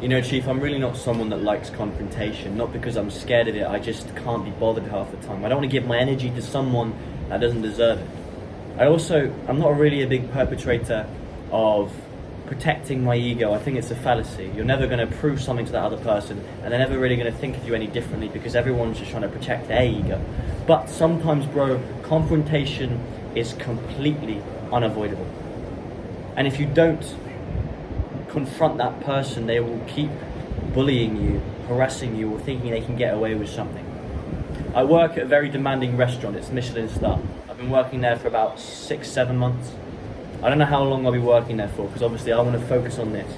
You know, Chief, I'm really not someone that likes confrontation, not because I'm scared of it, I just can't be bothered half the time. I don't want to give my energy to someone that doesn't deserve it. I'm not really a big perpetrator of protecting my ego. I think it's a fallacy. You're never going to prove something to that other person, and they're never really going to think of you any differently because everyone's just trying to protect their ego. But sometimes, bro, confrontation is completely unavoidable. And if you don't confront that person, they will keep bullying you, harassing you, or thinking they can get away with something. I work at a very demanding restaurant. It's Michelin star. I've been working there for about 6-7 months. I don't know how long I'll be working there for, because obviously I want to focus on this.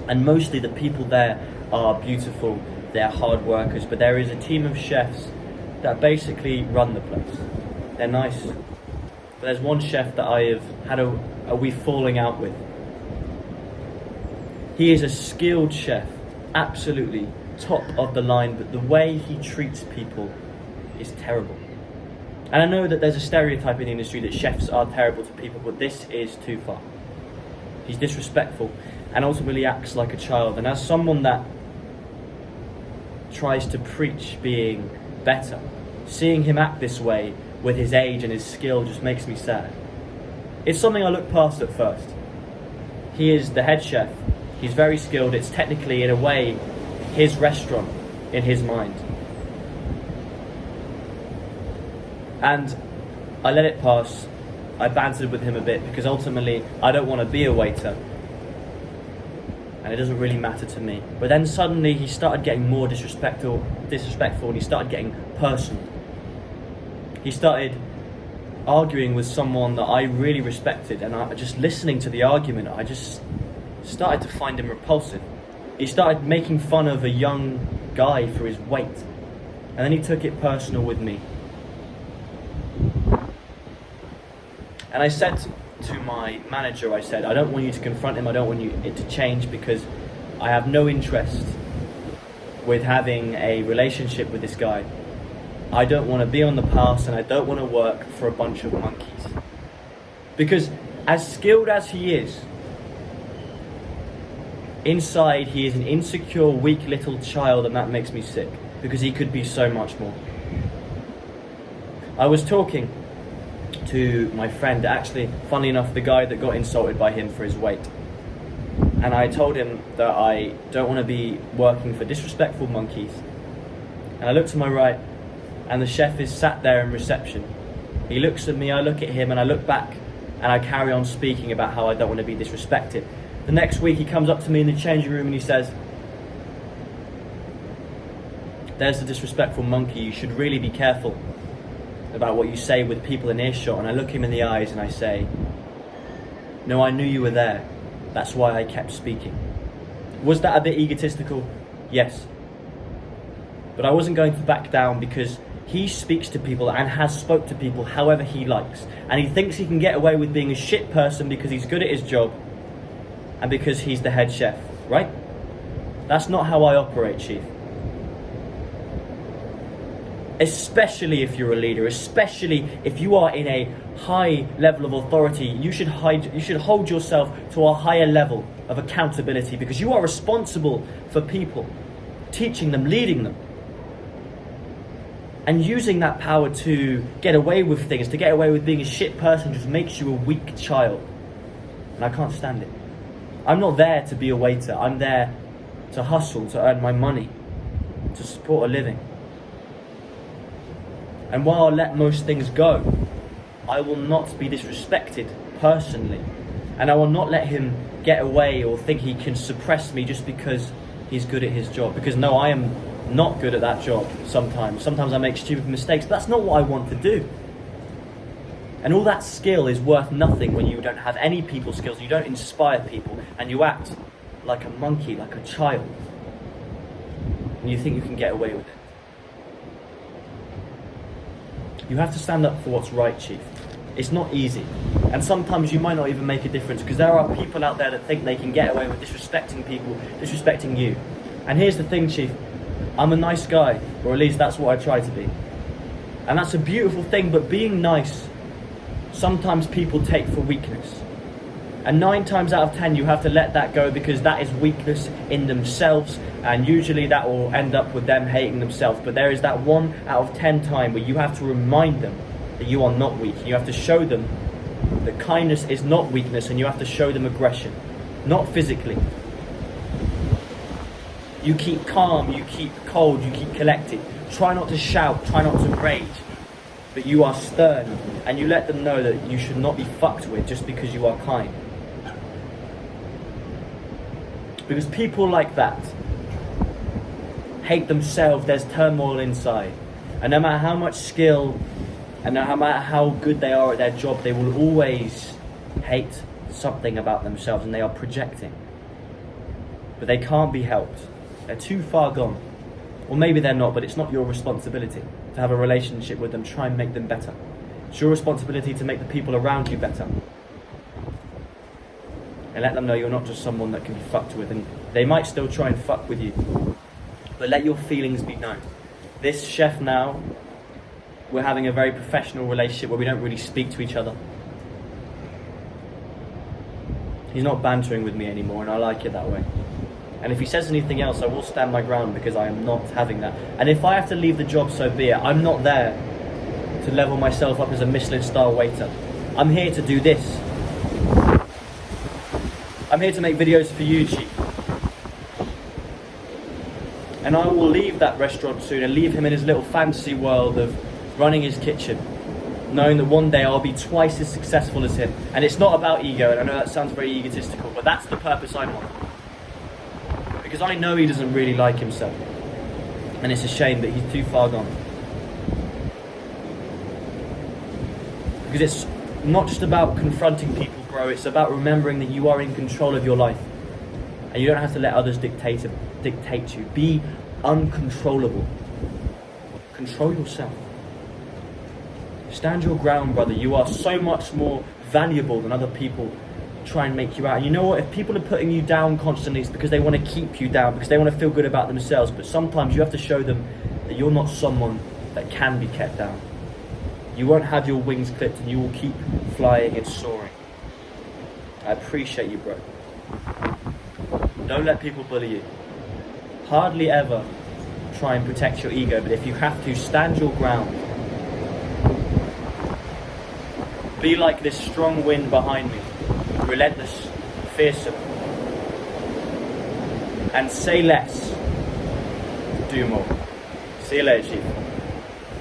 And mostly the people there are beautiful, they're hard workers, but there is a team of chefs that basically run the place. They're nice. But there's one chef that I have had a wee falling out with. He is a skilled chef, absolutely top of the line, but the way he treats people is terrible. And I know that there's a stereotype in the industry that chefs are terrible to people, but this is too far. He's disrespectful and ultimately acts like a child. And as someone that tries to preach being better, seeing him act this way with his age and his skill just makes me sad. It's something I look past at first. He is the head chef. He's very skilled. It's technically, in a way, his restaurant in his mind. And I let it pass. I bantered with him a bit because ultimately I don't want to be a waiter. And it doesn't really matter to me. But then suddenly he started getting more disrespectful, and he started getting personal. He started arguing with someone that I really respected, and just listening to the argument, I just started to find him repulsive. He started making fun of a young guy for his weight, and then he took it personal with me. And I said to my manager, I said, I don't want you to confront him, I don't want it to change, because I have no interest with having a relationship with this guy. I don't want to be on the pass, and I don't want to work for a bunch of monkeys. Because as skilled as he is, inside he is an insecure, weak little child, and that makes me sick, because he could be so much more. I was talking to my friend, actually, funnily enough, the guy that got insulted by him for his weight. And I told him that I don't want to be working for disrespectful monkeys. And I look to my right, and the chef is sat there in reception. He looks at me, I look at him, and I look back, and I carry on speaking about how I don't want to be disrespected. The next week he comes up to me in the changing room and he says, "There's the disrespectful monkey, you should really be careful about what you say with people in earshot." And I look him in the eyes and I say, "No, I knew you were there. That's why I kept speaking." Was that a bit egotistical? Yes. But I wasn't going to back down, because he speaks to people and has spoke to people however he likes. And he thinks he can get away with being a shit person because he's good at his job and because he's the head chef, right? That's not how I operate, Chief. Especially if you're a leader, especially if you are in a high level of authority, you should hold yourself to a higher level of accountability, because you are responsible for people, teaching them, leading them. And using that power to get away with things, to get away with being a shit person, just makes you a weak child. And I can't stand it. I'm not there to be a waiter. I'm there to hustle, to earn my money, to support a living. And while I'll let most things go, I will not be disrespected personally. And I will not let him get away or think he can suppress me just because he's good at his job. Because no, I am not good at that job sometimes. Sometimes I make stupid mistakes, but that's not what I want to do. And all that skill is worth nothing when you don't have any people skills, you don't inspire people, and you act like a monkey, like a child. And you think you can get away with it. You have to stand up for what's right, Chief. It's not easy. And sometimes you might not even make a difference, because there are people out there that think they can get away with disrespecting people, disrespecting you. And here's the thing, Chief. I'm a nice guy, or at least that's what I try to be. And that's a beautiful thing, but being nice, sometimes people take for weakness. And 9 times out of 10, you have to let that go because that is weakness in themselves, and usually that will end up with them hating themselves. But there is that 1 out of 10 time where you have to remind them that you are not weak. You have to show them that kindness is not weakness, and you have to show them aggression, not physically. You keep calm, you keep cold, you keep collected. Try not to shout, try not to rage. But you are stern, and you let them know that you should not be fucked with just because you are kind. Because people like that hate themselves, there's turmoil inside. And no matter how much skill and no matter how good they are at their job, they will always hate something about themselves, and they are projecting. But they can't be helped. They're too far gone. Or maybe they're not, but it's not your responsibility to have a relationship with them. Try and make them better. It's your responsibility to make the people around you better. And let them know you're not just someone that can be fucked with. And they might still try and fuck with you, but let your feelings be known. This chef now, we're having a very professional relationship where we don't really speak to each other. He's not bantering with me anymore, and I like it that way. And if he says anything else, I will stand my ground because I am not having that. And if I have to leave the job, so be it. I'm not there to level myself up as a Michelin star waiter. I'm here to do this. I'm here to make videos for you, Chief. And I will leave that restaurant soon and leave him in his little fantasy world of running his kitchen, knowing that one day I'll be twice as successful as him. And it's not about ego, and I know that sounds very egotistical, but that's the purpose I'm on. Because I know he doesn't really like himself. And it's a shame that he's too far gone. Because it's not just about confronting people, bro. It's about remembering that you are in control of your life. And you don't have to let others dictate you. Be uncontrollable. Control yourself. Stand your ground, brother. You are so much more valuable than other people try and make you out. And you know what? If people are putting you down constantly, it's because they want to keep you down, because they want to feel good about themselves. But sometimes you have to show them that you're not someone that can be kept down. You won't have your wings clipped, and you will keep flying and soaring. I appreciate you, bro. Don't let people bully you. Hardly ever try and protect your ego, but if you have to, stand your ground. Be like this strong wind behind me, relentless, fearsome. And say less, do more. See you later, Chief.